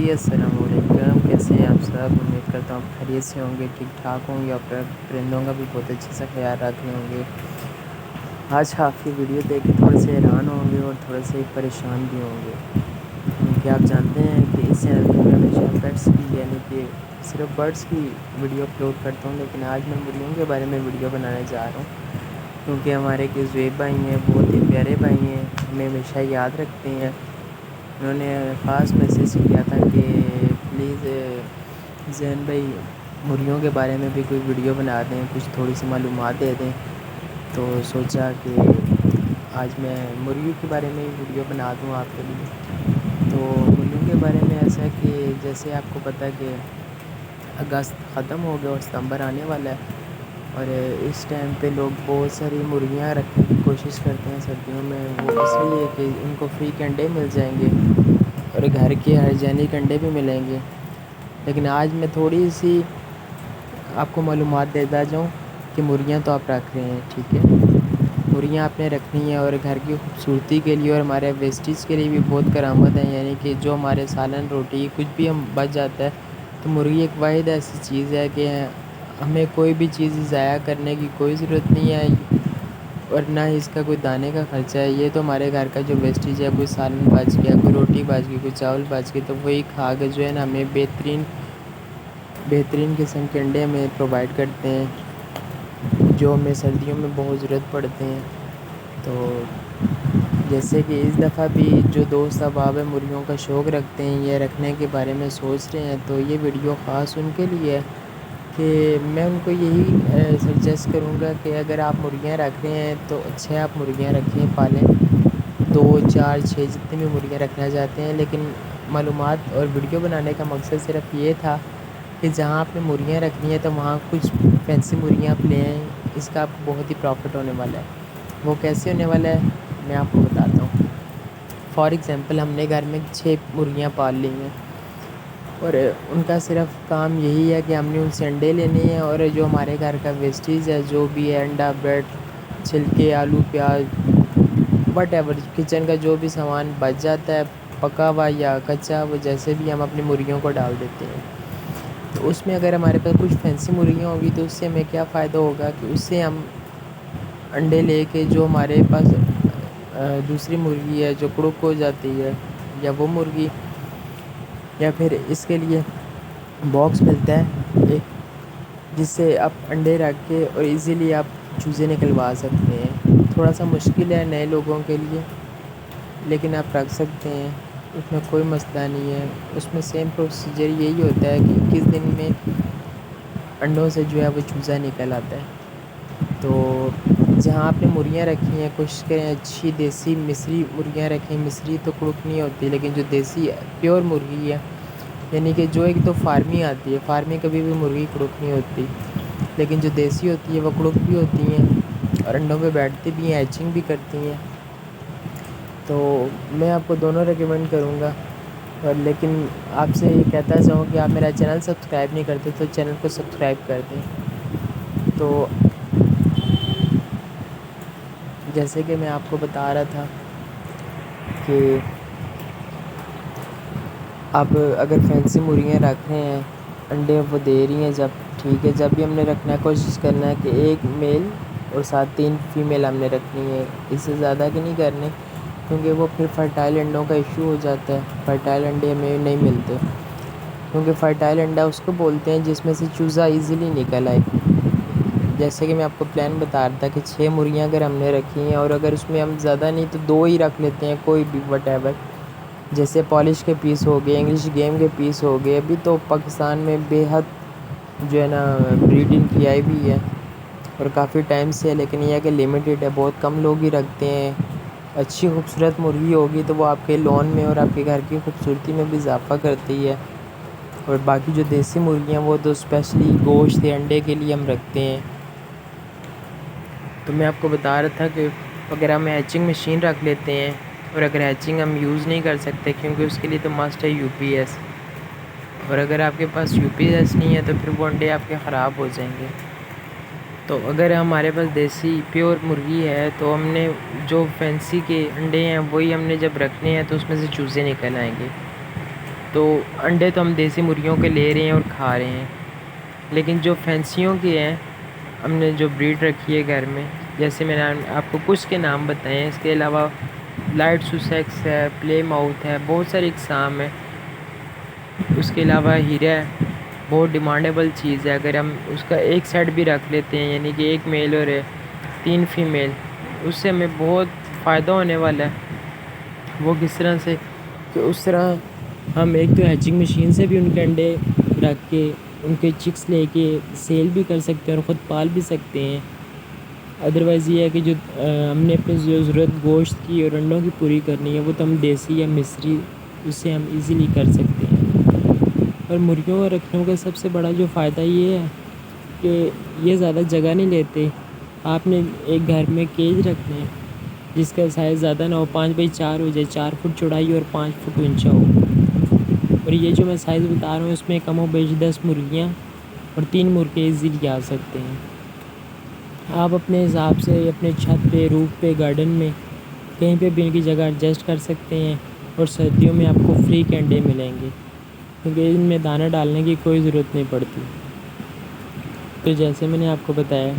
السلام علیکم، کیسے ہیں آپ سب؟ امید کرتا ہوں آپ خیریت سے ہوں گے، ٹھیک ٹھاک ہوں گے، اور پرندوں کا بھی بہت اچھے سے خیال رکھ رہے ہوں گے۔ آج آپ کی ویڈیو دیکھ کے تھوڑے سے حیران ہوں گے اور تھوڑے سے پریشان بھی ہوں گے، کیونکہ آپ جانتے ہیں کہ اس چینل پہ میں ہمیشہ پیٹس کی یعنی کہ صرف برڈس کی ویڈیو اپلوڈ کرتا ہوں، لیکن آج میں مرغیوں کے بارے میں ویڈیو بنانے جا رہا ہوں، کیونکہ ہمارے کے زویب بھائی ہیں، بہت ہی پیارے بھائی ہیں، ہمیں ہمیشہ یاد رکھتے ہیں۔ انہوں نے خاص میسیج کیا تھا کہ پلیز زین بھائی مرغیوں کے بارے میں بھی کوئی ویڈیو بنا دیں، کچھ تھوڑی سی معلومات دے دیں، تو سوچا کہ آج میں مرغیوں کے بارے میں ویڈیو بنا دوں آپ کے لیے۔ تو مرغیوں کے بارے میں ایسا ہے کہ جیسے آپ کو پتہ ہے کہ اگست ختم ہو گیا اور ستمبر آنے والا ہے، اور اس ٹائم پہ لوگ بہت ساری مرغیاں رکھنے کی کوشش کرتے ہیں سردیوں میں، وہ اس لیے کہ ان کو فری کے انڈے مل جائیں گے اور گھر کے ہائیجینک انڈے بھی ملیں گے۔ لیکن آج میں تھوڑی سی آپ کو معلومات دیتا جاؤں کہ مرغیاں تو آپ رکھ رہے ہیں، ٹھیک ہے، مرغیاں آپ نے رکھنی ہیں، اور گھر کی خوبصورتی کے لیے اور ہمارے ویسٹیج کے لیے بھی بہت کارآمد ہیں، یعنی کہ جو ہمارے سالن روٹی کچھ بھی ہم بچ جاتا ہے، تو مرغی ایک واحد ایسی چیز ہے کہ ہمیں کوئی بھی چیز ضائع کرنے کی کوئی ضرورت نہیں ہے، اور نہ ہی اس کا کوئی دانے کا خرچہ ہے۔ یہ تو ہمارے گھر کا جو ویسٹیج ہے، کوئی سالن بچ گیا، کوئی روٹی بچ گئی، کوئی چاول بچ گئی، تو وہی کھا کے جو ہے نا ہمیں بہترین قسم کے انڈے ہمیں پرووائڈ کرتے ہیں، جو ہمیں سردیوں میں بہت ضرورت پڑتے ہیں۔ تو جیسے کہ اس دفعہ بھی جو دوست احباب مرغیوں کا شوق رکھتے ہیں یا رکھنے کے بارے میں سوچ رہے ہیں، تو یہ ویڈیو خاص ان کے لیے ہے کہ میں ان کو یہی سجیسٹ کروں گا کہ اگر آپ مرغیاں رکھ رہے ہیں تو اچھے آپ مرغیاں رکھیں، پالیں، 2 4 6 جتنی بھی مرغیاں رکھنا چاہتے ہیں، لیکن معلومات اور ویڈیو بنانے کا مقصد صرف یہ تھا کہ جہاں آپ نے مرغیاں رکھنی ہیں تو وہاں کچھ فینسی مرغیاں آپ لیں، اس کا آپ کو بہت ہی پروفٹ ہونے والا ہے۔ وہ کیسے ہونے والا ہے میں آپ کو بتاتا ہوں۔ فار ایگزامپل ہم نے گھر میں 6 مرغیاں پال لی ہیں، اور ان کا صرف کام یہی ہے کہ ہم نے ان سے انڈے لینے ہیں، اور جو ہمارے گھر کا ویسٹیج ہے، جو بھی ہے انڈا، بریڈ، چھلکے، آلو، پیاز، وٹ ایور کچن کا جو بھی سامان بچ جاتا ہے پکا ہوا یا کچا، وہ جیسے بھی ہم اپنی مرغیوں کو ڈال دیتے ہیں۔ تو اس میں اگر ہمارے پاس کچھ فینسی مرغیاں ہوگی تو اس سے ہمیں کیا فائدہ ہوگا کہ اس سے ہم انڈے لے کے جو ہمارے پاس دوسری مرغی ہے جو کڑک ہو جاتی ہے، یا وہ مرغی، یا پھر اس کے لیے باکس ملتا ہے ایک، جس سے آپ انڈے رکھ کے اور ایزیلی آپ چوزے نکلوا سکتے ہیں۔ تھوڑا سا مشکل ہے نئے لوگوں کے لیے، لیکن آپ رکھ سکتے ہیں، اس میں کوئی مسئلہ نہیں ہے۔ اس میں سیم پروسیجر یہی ہوتا ہے کہ 21 دن میں انڈوں سے جو ہے وہ چوزا نکل آتا ہے۔ تو جہاں آپ نے مرغیاں رکھی ہیں کوشش کریں اچھی دیسی مصری مرغیاں رکھیں۔ مصری تو کڑک نہیں ہوتی، لیکن جو دیسی پیور مرغی ہے، یعنی کہ جو ایک تو فارمی آتی ہے، فارمی کبھی بھی مرغی کڑک نہیں ہوتی، لیکن جو دیسی ہوتی ہے وہ کڑک بھی ہوتی ہیں اور انڈوں پہ بیٹھتی بھی ہیں، ہیچنگ بھی کرتی ہیں۔ تو میں آپ کو دونوں ریکمینڈ کروں گا، اور لیکن آپ سے یہ کہتا چاہوں کہ آپ میرا چینل سبسکرائب نہیں کرتے تو چینل کو سبسکرائب کر دیں۔ تو جیسے کہ میں آپ کو بتا رہا تھا کہ آپ اگر فینسی مرغیاں رکھ رہے ہیں، انڈے وہ دے رہی ہیں، جب ٹھیک ہے، جب بھی ہم نے رکھنا ہے کوشش کرنا ہے کہ 1 میل اور ساتھ 3 فیمیل ہم نے رکھنی ہے، اس سے زیادہ کی نہیں کرنی، کیونکہ وہ پھر فرٹائل انڈوں کا ایشو ہو جاتا ہے، فرٹائل انڈے ہمیں نہیں ملتے، کیونکہ فرٹائل انڈا اس کو بولتے ہیں جس میں سے چوزا ایزیلی نکل آئے۔ جیسے کہ میں آپ کو پلان بتا رہا تھا کہ 6 مرغیاں اگر ہم نے رکھی ہیں، اور اگر اس میں ہم زیادہ نہیں تو 2 ہی رکھ لیتے ہیں، کوئی بھی وٹ ایور، جیسے پالش کے پیس ہو گئے، انگلش گیم کے پیس ہو گئے۔ ابھی تو پاکستان میں بے حد جو ہے نا بریڈنگ کی آئی بھی ہے اور کافی ٹائم سے ہے، لیکن یہ ہے کہ لمیٹیڈ ہے، بہت کم لوگ ہی رکھتے ہیں۔ اچھی خوبصورت مرغی ہوگی تو وہ آپ کے لون میں اور آپ کے گھر کی خوبصورتی میں بھی اضافہ کرتی ہے، اور باقی جو دیسی مرغیاں وہ تو اسپیشلی گوشت یا انڈے کے لیے ہم رکھتے ہیں۔ تو میں آپ کو بتا رہا تھا کہ اگر ہم ہیچنگ مشین رکھ لیتے ہیں، اور اگر ہیچنگ ہم یوز نہیں کر سکتے کیونکہ اس کے لیے تو مسٹ ہے یو پی ایس، اور اگر آپ کے پاس یو پی ایس نہیں ہے تو پھر وہ انڈے آپ کے خراب ہو جائیں گے۔ تو اگر ہمارے پاس دیسی پیور مرغی ہے تو ہم نے جو فینسی کے انڈے ہیں وہی ہم نے جب رکھنے ہیں تو اس میں سے چوزے نکل آئیں گے۔ تو انڈے تو ہم دیسی مرغیوں کے لے رہے ہیں اور کھا رہے ہیں، لیکن جو فینسیوں کے ہیں ہم نے جو بریڈ رکھی ہے گھر میں، جیسے میں نے آپ کو کچھ کے نام بتائے ہیں، اس کے علاوہ لائٹ سوسیکس ہے، پلے ماؤتھ ہے، بہت ساری اقسام ہے، اس کے علاوہ ہیرا ہے، بہت ڈیمانڈیبل چیز ہے۔ اگر ہم اس کا ایک سیٹ بھی رکھ لیتے ہیں، یعنی کہ ایک میل اور 3 فیمیل، اس سے ہمیں بہت فائدہ ہونے والا ہے۔ وہ کس طرح سے کہ اس طرح ہم ایک تو ہیچنگ مشین سے بھی ان کے انڈے رکھ کے ان کے چکس لے کے سیل بھی کر سکتے ہیں اور خود پال بھی سکتے ہیں۔ ادروائز یہ ہے کہ جو ہم نے اپنی جو ضرورت گوشت کی اور انڈوں کی پوری کرنی ہے، وہ تو ہم دیسی یا مصری اس سے ہم ایزیلی کر سکتے ہیں۔ اور مرغیوں کو رکھنے کا سب سے بڑا جو فائدہ یہ ہے کہ یہ زیادہ جگہ نہیں لیتے۔ آپ نے ایک گھر میں کیج رکھنا ہے جس کا سائز زیادہ نہ ہو، 5x4 ہو جائے، 4 فٹ چوڑائی اور 5 فٹ اونچا ہو، اور یہ جو میں سائز بتا رہا ہوں اس میں کم و بیش 10 مرغیاں اور 3 مرغے ایزیلی آ سکتے ہیں۔ آپ اپنے حساب سے اپنے چھت پہ، روف پہ، گارڈن میں کہیں پہ بھی ان کی جگہ ایڈجسٹ کر سکتے ہیں، اور سردیوں میں آپ کو فری کے انڈے ملیں گے کیونکہ ان میں دانہ ڈالنے کی کوئی ضرورت نہیں پڑتی۔ تو جیسے میں نے آپ کو بتایا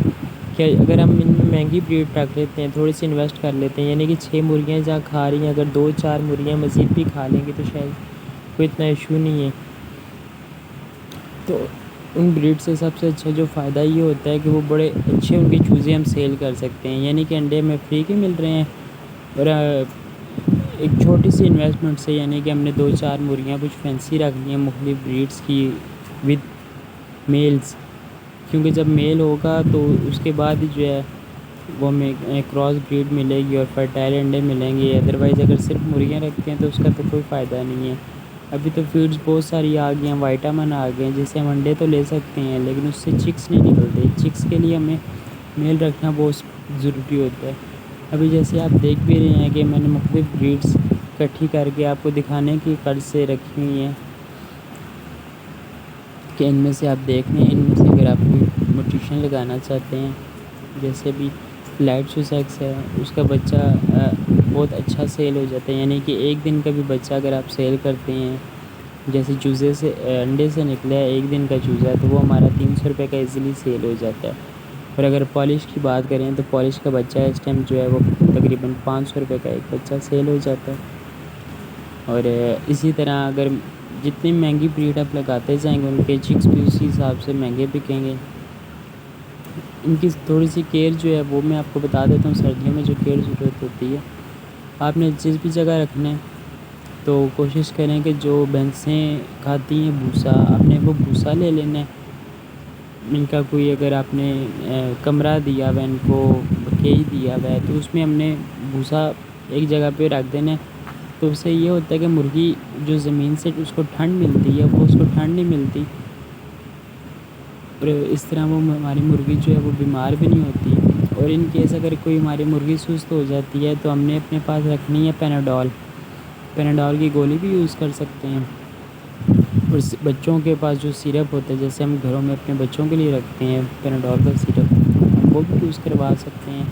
کہ اگر ہم ان میں مہنگی بریڈ رکھ لیتے ہیں، تھوڑی سی انویسٹ کر لیتے ہیں، یعنی کہ 6 مرغیاں جہاں کھا رہی ہیں اگر 2-4 مرغیاں مزید بھی کھا لیں گے تو شاید کوئی اتنا ایشو نہیں ہے۔ تو ان بریڈ سے سب سے اچھا جو فائدہ یہ ہوتا ہے کہ وہ بڑے اچھے ان کے چوزے ہم سیل کر سکتے ہیں، یعنی کہ انڈے ہمیں فری کے مل رہے ہیں، اور ایک چھوٹی سی انویسٹمنٹ سے، یعنی کہ ہم نے 2-4 مرغیاں کچھ فینسی رکھ لی ہیں مختلف بریڈس کی ود میلز، کیونکہ جب میل ہوگا تو اس کے بعد جو ہے وہ ہمیں کراس بریڈ ملے گی اور فرٹائل انڈے ملیں گے۔ ادروائز اگر صرف مرغیاں رکھتے ہیں تو اس کا تو کوئی فائدہ نہیں ہے۔ ابھی تو فیڈز بہت ساری آ گئی ہیں، وائٹامن آ گئے ہیں جس سے ہم انڈے تو لے سکتے ہیں، لیکن اس سے چکس نہیں نکلتے۔ چکس کے لیے ہمیں میل رکھنا بہت ضروری ہوتا ہے۔ ابھی جیسے آپ دیکھ بھی رہے ہیں کہ میں نے مختلف بریڈس اکٹھی کر کے آپ کو دکھانے کی قرض سے رکھی ہوئی ہیں کہ ان میں سے آپ دیکھ لیں، ان میں سے اگر آپ کوئی موٹیشن لگانا چاہتے ہیں، جیسے بھی لائٹ سوسیکس ہے، اس کا بچہ بہت اچھا سیل ہو جاتا ہے، یعنی کہ ایک دن کا بھی بچہ اگر آپ سیل کرتے ہیں، جیسے چوزے سے انڈے سے نکلا ہے ایک دن کا چوزا، تو وہ ہمارا 300 روپے کا ایزیلی سیل ہو جاتا ہے۔ اور اگر پالش کی بات کریں تو پالش کا بچہ اس ٹائم جو ہے وہ تقریباً 500 روپے کا ایک بچہ سیل ہو جاتا ہے۔ اور اسی طرح اگر جتنی مہنگی بریڈ آپ لگاتے جائیں گے ان کے چکس بھی اسی حساب سے مہنگے بکیں گے۔ ان کی تھوڑی سی کیئر جو ہے وہ میں آپ کو بتا دیتا ہوں، سردیوں میں جو کیئر ضرورت ہوتی ہے، آپ نے جس بھی جگہ رکھنا ہے تو کوشش کریں کہ جو بھینسیں کھاتی ہیں بھوسا، آپ نے وہ بھوسا لے لینا ہے۔ ان کا کوئی اگر آپ نے کمرہ دیا ہوا ہے، ان کو کیج دیا ہوا ہے، تو اس میں ہم نے بھوسا ایک جگہ پہ رکھ دینا ہے، تو اس سے یہ ہوتا ہے کہ مرغی جو زمین سے اس کو ٹھنڈ ملتی ہے وہ اس کو ٹھنڈ نہیں ملتی، اور اس طرح وہ ہماری مرغی جو ہے وہ بیمار بھی نہیں ہوتی۔ اور ان کیس اگر کوئی ہماری مرغی سست ہو جاتی ہے تو ہم نے اپنے پاس رکھنی ہے پیناڈول کی گولی بھی یوز کر سکتے ہیں۔ اور بچوں کے پاس جو سیرپ ہوتا ہے، جیسے ہم گھروں میں اپنے بچوں کے لیے رکھتے ہیں پیناڈول کا سیرپ، وہ بھی یوز کروا سکتے ہیں۔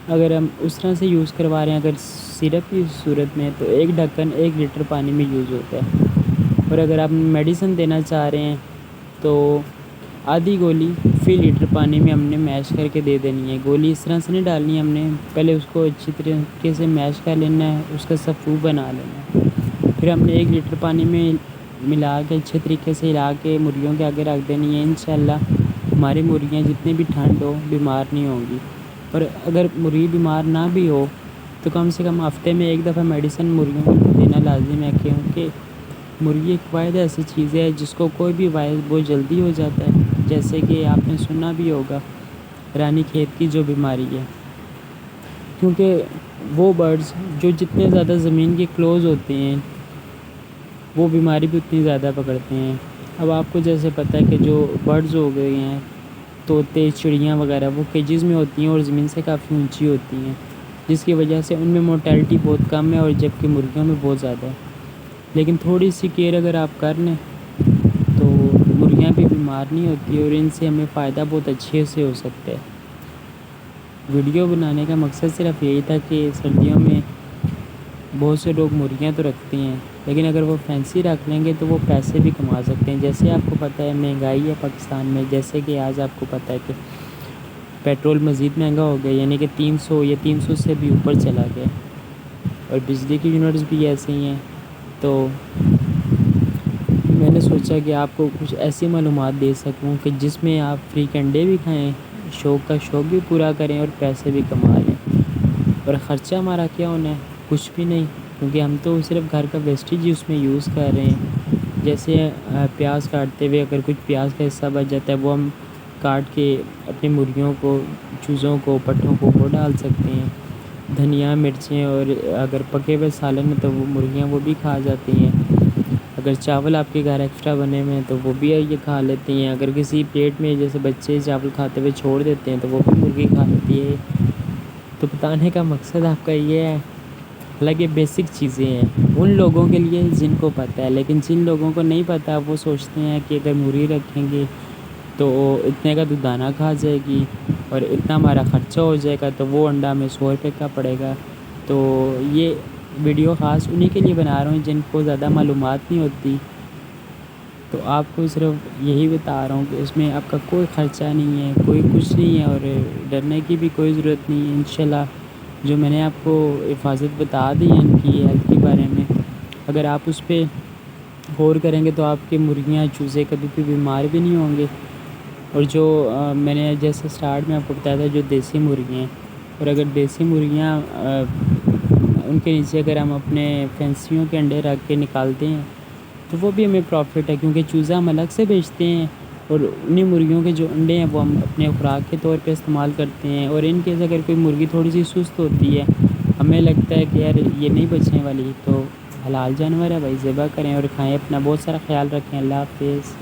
اگر ہم اس طرح سے یوز کروا رہے ہیں اگر سیرپ کی صورت میں، تو ایک ڈھکن 1 لیٹر پانی میں یوز ہوتا ہے، اور اگر آپ میڈیسن دینا چاہ رہے ہیں تو آدھی گولی فی لیٹر پانی میں ہم نے میش کر کے دے دینی ہے۔ گولی اس طرح سے نہیں ڈالنی ہے، ہم نے پہلے اس کو اچھی طریقے سے میش کر لینا ہے، اس کا سفو بنا لینا ہے، پھر ہم نے 1 لیٹر پانی میں ملا کے اچھے طریقے سے ہلا کے مرغیوں کے آگے رکھ دینی ہے۔ انشاءاللہ ہماری مرغیاں جتنی بھی ٹھنڈ ہو بیمار نہیں ہوں گی۔ اور اگر مرغی بیمار نہ بھی ہو تو کم سے کم ہفتے میں 1 دفعہ میڈیسن مرغیوں کو دینا لازم ہے، کیونکہ مرغی ایک واحد ایسی چیز ہے جس کو کوئی بھی وائرس بہت جلدی ہو جاتا ہے، جیسے کہ آپ نے سنا بھی ہوگا رانی کھیت کی جو بیماری ہے، کیونکہ وہ برڈز جو جتنے زیادہ زمین کے کلوز ہوتے ہیں وہ بیماری بھی اتنی زیادہ پکڑتے ہیں۔ اب آپ کو جیسے پتہ ہے کہ جو برڈز ہو گئے ہیں، طوطے، چڑیاں وغیرہ، وہ کیجز میں ہوتی ہیں اور زمین سے کافی اونچی ہوتی ہیں، جس کی وجہ سے ان میں مورٹیلٹی بہت کم ہے، اور جبکہ مرغیوں میں بہت زیادہ ہے۔ لیکن تھوڑی سی کیئر اگر آپ کر لیں تو مرغیاں بھی بیمار نہیں ہوتی، اور ان سے ہمیں فائدہ بہت اچھے سے ہو سکتا ہے۔ ویڈیو بنانے کا مقصد صرف یہی تھا کہ سردیوں میں بہت سے لوگ مرغیاں تو رکھتے ہیں لیکن اگر وہ فینسی رکھ لیں گے تو وہ پیسے بھی کما سکتے ہیں. جیسے آپ کو پتہ ہے مہنگائی ہے پاکستان میں، جیسے کہ آج آپ کو پتہ ہے کہ پیٹرول مزید مہنگا ہو گیا، یعنی کہ 300 یا 300 سے بھی اوپر چلا گیا، اور بجلی کی یونٹس بھی ایسے ہی ہیں. تو میں نے سوچا کہ آپ کو کچھ ایسی معلومات دے سکوں کہ جس میں آپ فری کے انڈے بھی کھائیں، شوق کا شوق بھی پورا کریں اور پیسے بھی کما لیں. اور خرچہ ہمارا کیا ہونا ہے؟ کچھ بھی نہیں، کیونکہ ہم تو صرف گھر کا ویسٹیج ہی اس میں یوز کر رہے ہیں. جیسے پیاز کاٹتے ہوئے اگر کچھ پیاز کا حصہ بچ جاتا ہے، وہ ہم کاٹ کے اپنی مرغیوں کو، چوزوں کو، پٹھوں کو وہ ڈال سکتے ہیں. دھنیا، مرچیں، اور اگر پکے ہوئے سالن میں تو وہ مرغیاں وہ بھی کھا جاتی ہیں. اگر چاول آپ کے گھر ایکسٹرا بنے ہوئے ہیں تو وہ بھی یہ کھا لیتی ہیں. اگر کسی پیٹ میں جیسے بچے چاول کھاتے ہوئے چھوڑ دیتے ہیں تو وہ بھی مرغی کھا لیتی ہے. تو بتانے کا مقصد آپ کا یہ ہے، حالانکہ بیسک چیزیں ہیں ان لوگوں کے لیے جن کو پتہ ہے، لیکن جن لوگوں کو نہیں پتہ وہ سوچتے ہیں کہ اگر مرغی رکھیں گے تو اتنے کا تو دانہ کھا جائے گی اور اتنا ہمارا خرچہ ہو جائے گا، تو وہ انڈا ہمیں 100 روپے کا پڑے گا. تو یہ ویڈیو خاص انہی کے لیے بنا رہا ہوں جن کو زیادہ معلومات نہیں ہوتی. تو آپ کو صرف یہی بتا رہا ہوں کہ اس میں آپ کا کوئی خرچہ نہیں ہے، کوئی کچھ نہیں ہے، اور ڈرنے کی بھی کوئی ضرورت نہیں ہے. انشاءاللہ جو میں نے آپ کو حفاظت بتا دی ہے ان کی ہیلتھ کے بارے میں، اگر آپ اس پہ غور کریں گے تو آپ کی مرغیاں، چوزے کبھی بھی بیمار بھی نہیں ہوں گے. اور جو میں نے جیسے سٹارٹ میں آپ کو بتایا تھا جو دیسی مرغیاں ہیں، اور اگر دیسی مرغیاں ان کے نیچے اگر ہم اپنے فینسیوں کے انڈے رکھ کے نکالتے ہیں تو وہ بھی ہمیں پروفٹ ہے، کیونکہ چوزا ہم الگ سے بیچتے ہیں اور انہیں مرغیوں کے جو انڈے ہیں وہ ہم اپنے خوراک کے طور پہ استعمال کرتے ہیں. اور ان کیس اگر کوئی مرغی تھوڑی سی سست ہوتی ہے، ہمیں لگتا ہے کہ یار یہ نہیں بچنے والی، تو حلال جانور ہے بھائی، ذبح کریں اور کھائیں. اپنا بہت سارا خیال رکھیں. اللہ حافظ.